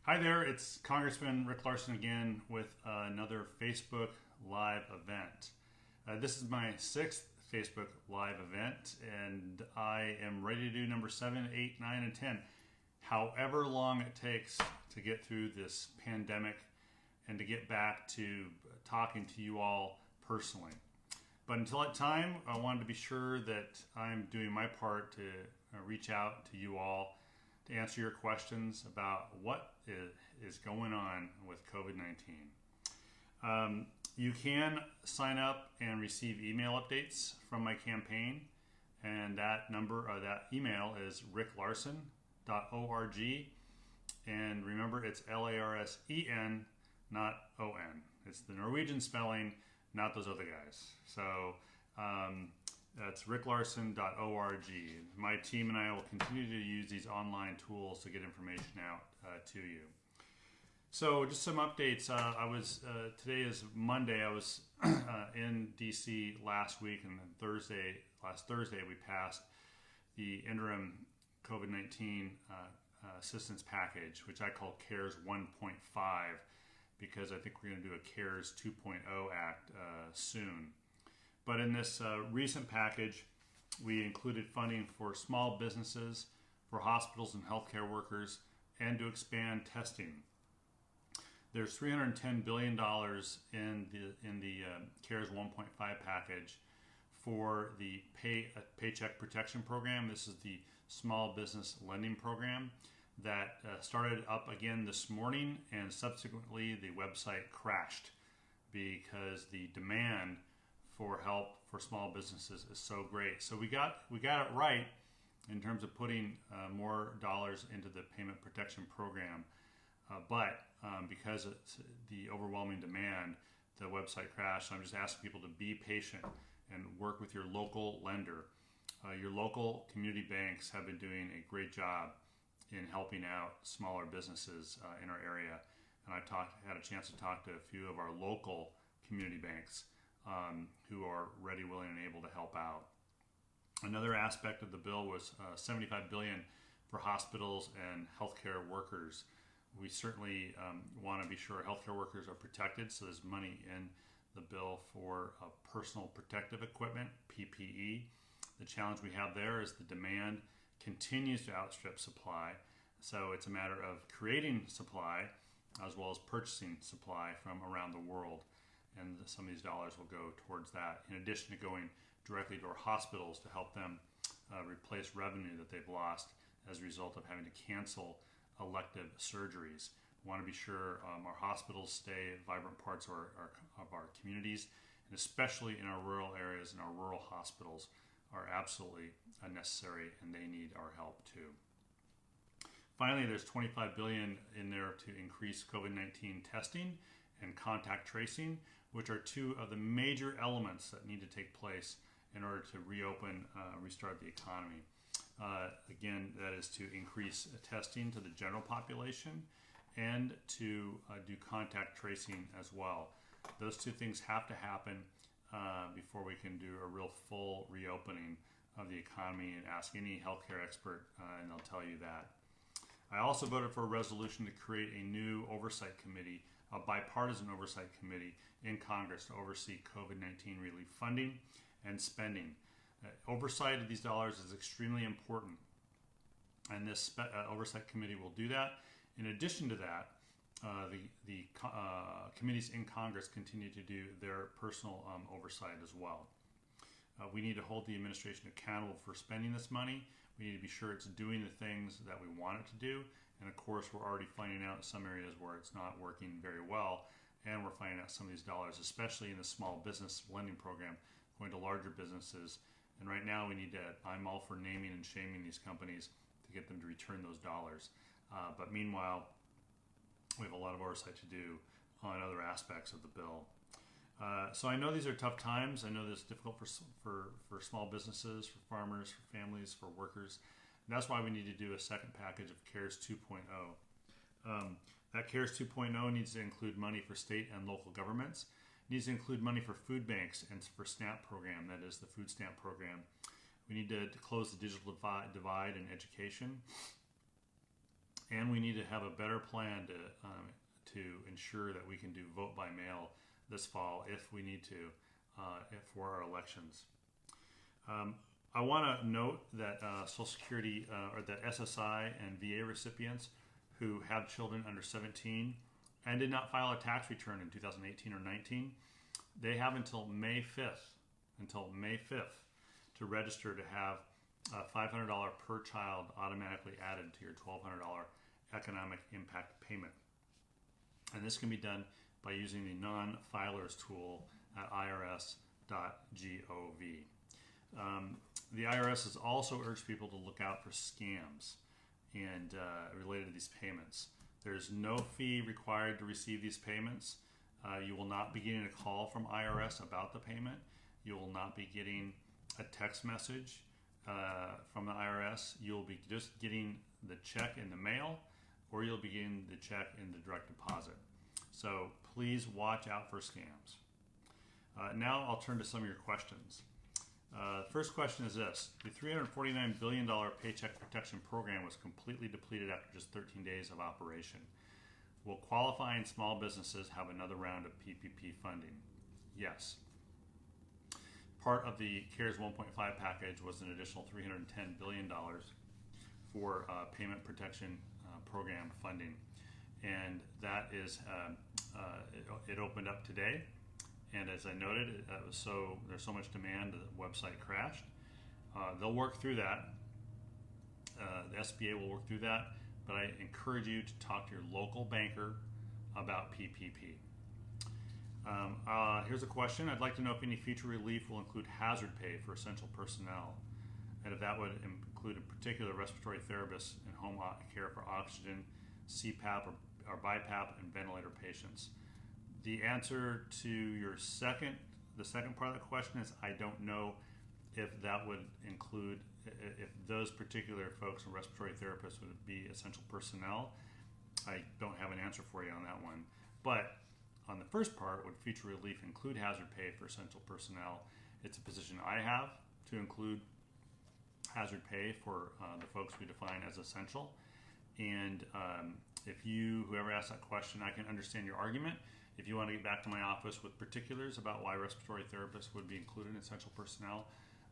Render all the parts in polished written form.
Hi there, it's Congressman Rick Larsen again with another Facebook Live event. This is my sixth Facebook Live event, and I am ready to do number 7, 8, 9, and 10. However long it takes to get through this pandemic and to get back to talking to you all personally. But until that time, I wanted to be sure that I'm doing my part to reach out to you all to answer your questions about what is going on with COVID-19. You can sign up and receive email updates from my campaign, and that that email is ricklarsen.org. And remember, it's Larsen, not On. It's the Norwegian spelling, not those other guys. So that's ricklarsen.org. My team and I will continue to use these online tools to get information out to you. So just some updates. Today is Monday. I was in DC last week, and then last Thursday, we passed the interim COVID-19 assistance package, which I call CARES 1.5, because I think we're going to do a CARES 2.0 act soon. But in this recent package, we included funding for small businesses, for hospitals and healthcare workers, and to expand testing. There's $310 billion in the CARES 1.5 package for the Paycheck Protection Program. This is the small business lending program that started up again this morning, and subsequently the website crashed because the demand for help for small businesses is so great. So we got it right in terms of putting more dollars into the payment protection program, but because it's the overwhelming demand, the website crashed. So I'm just asking people to be patient and work with your local lender. Your local community banks have been doing a great job in helping out smaller businesses in our area, and I had a chance to talk to a few of our local community banks who are ready, willing, and able to help out. Another aspect of the bill was $75 billion for hospitals and healthcare workers. We certainly want to be sure healthcare workers are protected, so there's money in the bill for personal protective equipment, PPE. The challenge we have there is the demand continues to outstrip supply, so it's a matter of creating supply as well as purchasing supply from around the world. And some of these dollars will go towards that, in addition to going directly to our hospitals to help them replace revenue that they've lost as a result of having to cancel elective surgeries. We want to be sure our hospitals stay vibrant parts of our communities, and especially in our rural areas, and our rural hospitals are absolutely necessary, and they need our help too. Finally, there's $25 billion in there to increase COVID-19 testing and contact tracing, which are two of the major elements that need to take place in order to reopen, restart the economy. Again, that is to increase testing to the general population and to do contact tracing as well. Those two things have to happen before we can do a real full reopening of the economy, and ask any healthcare expert and they'll tell you that. I also voted for a resolution to create a new Oversight Committee, a bipartisan Oversight Committee in Congress to oversee COVID-19 relief funding and spending. Oversight of these dollars is extremely important, and this Oversight Committee will do that. In addition to that, the committees in Congress continue to do their personal oversight as well. We need to hold the administration accountable for spending this money. We need to be sure it's doing the things that we want it to do. And of course, we're already finding out some areas where it's not working very well. And we're finding out some of these dollars, especially in the small business lending program, going to larger businesses. And right now I'm all for naming and shaming these companies to get them to return those dollars. But meanwhile, we have a lot of oversight to do on other aspects of the bill. So I know these are tough times. I know this is difficult for small businesses, for farmers, for families, for workers. And that's why we need to do a second package of CARES 2.0. That CARES 2.0 needs to include money for state and local governments. It needs to include money for food banks and for SNAP program, that is the food stamp program. We need to close the digital divide in education. and we need to have a better plan to ensure that we can do vote by mail this fall if we need to for our elections. I want to note that Social Security or that SSI and VA recipients who have children under 17 and did not file a tax return in 2018 or 19, they have until May 5th to register to have $500 per child automatically added to your $1,200 economic impact payment. And this can be done by using the non-filers tool at irs.gov. The IRS has also urged people to look out for scams and related to these payments. There's no fee required to receive these payments. You will not be getting a call from IRS about the payment. You will not be getting a text message from the IRS. You'll be just getting the check in the mail, or you'll be getting the check in the direct deposit. So please watch out for scams. Now I'll turn to some of your questions. First question is this. The $349 billion Paycheck Protection Program was completely depleted after just 13 days of operation. Will qualifying small businesses have another round of PPP funding? Yes. Part of the CARES 1.5 package was an additional $310 billion for payment protection program funding. And that is, it opened up today. And as I noted, there's so much demand that the website crashed. They'll work through that. The SBA will work through that. But I encourage you to talk to your local banker about PPP. Here's a question. I'd like to know if any future relief will include hazard pay for essential personnel, and if that would include in particular respiratory therapists and home care for oxygen, CPAP or BiPAP, and ventilator patients. The answer to the second part of the question is I don't know if that would include, if those particular folks and respiratory therapists would be essential personnel. I don't have an answer for you on that one. But on the first part, would future relief include hazard pay for essential personnel? It's a position I have to include hazard pay for the folks we define as essential. And whoever asked that question, I can understand your argument. If you want to get back to my office with particulars about why respiratory therapists would be included in essential personnel,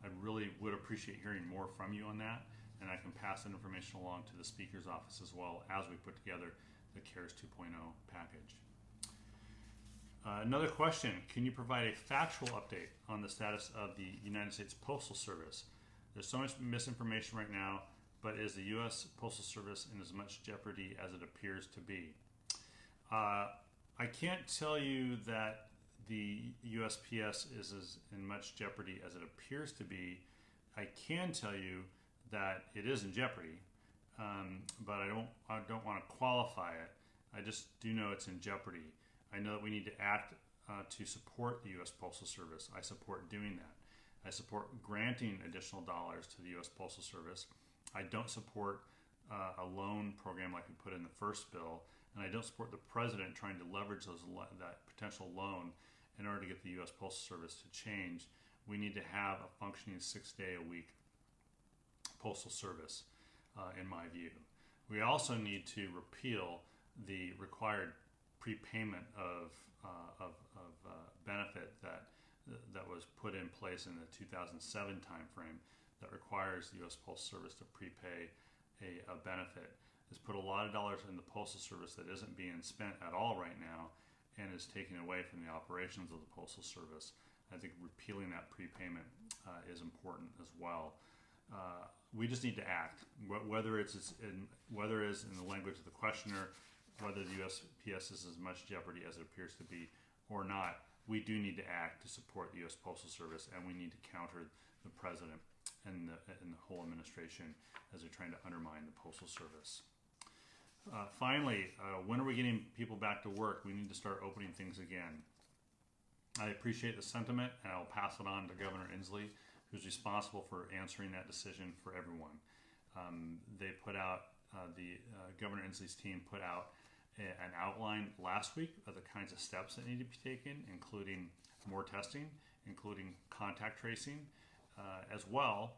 I really would appreciate hearing more from you on that, and I can pass that information along to the speaker's office as well as we put together the CARES 2.0 package. Another question, can you provide a factual update on the status of the United States Postal Service? There's so much misinformation right now, but is the U.S. Postal Service in as much jeopardy as it appears to be? I can't tell you that the USPS is as in much jeopardy as it appears to be. I can tell you that it is in jeopardy, but I don't want to qualify it. I just do know it's in jeopardy. I know that we need to act to support the U.S. Postal Service. I support doing that. I support granting additional dollars to the U.S. Postal Service. I don't support a loan program like we put in the first bill, and I don't support the president trying to leverage that potential loan in order to get the U.S. Postal Service to change. We need to have a functioning 6-day-a-week Postal Service, in my view. We also need to repeal the required prepayment of benefit that was put in place in the 2007 timeframe that requires the U.S. Postal Service to prepay a benefit. It's put a lot of dollars in the Postal Service that isn't being spent at all right now and is taken away from the operations of the Postal Service. I think repealing that prepayment is important as well. We just need to act, whether it's in the language of the questioner, whether the USPS is as much jeopardy as it appears to be or not. We do need to act to support the U.S. Postal Service, and we need to counter the president and the whole administration as they're trying to undermine the Postal Service. Finally, when are we getting people back to work? We need to start opening things again. I appreciate the sentiment, and I'll pass it on to Governor Inslee, who's responsible for answering that decision for everyone. They put out, Governor Inslee's team put out an outline last week of the kinds of steps that need to be taken, including more testing, including contact tracing. As well,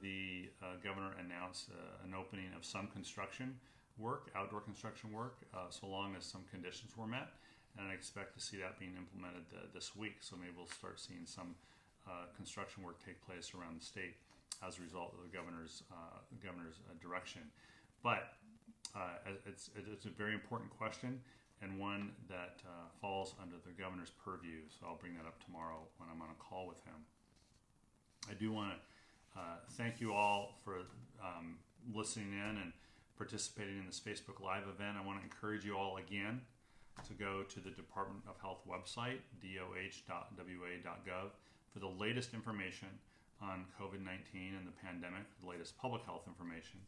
the governor announced an opening of some construction work, outdoor construction work, so long as some conditions were met. And I expect to see that being implemented this week. So maybe we'll start seeing some construction work take place around the state as a result of the governor's direction. But it's a very important question and one that falls under the governor's purview. So I'll bring that up tomorrow when I'm on a call with him. I do want to thank you all for listening in and participating in this Facebook Live event. I want to encourage you all again to go to the Department of Health website, doh.wa.gov, for the latest information on COVID-19 and the pandemic, the latest public health information.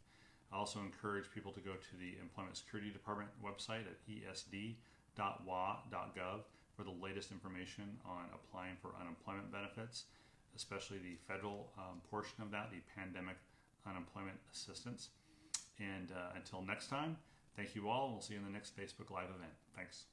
I also encourage people to go to the Employment Security Department website at esd.wa.gov for the latest information on applying for unemployment benefits, especially the federal portion of that, the Pandemic Unemployment Assistance. And until next time, thank you all. We'll see you in the next Facebook Live event. Thanks.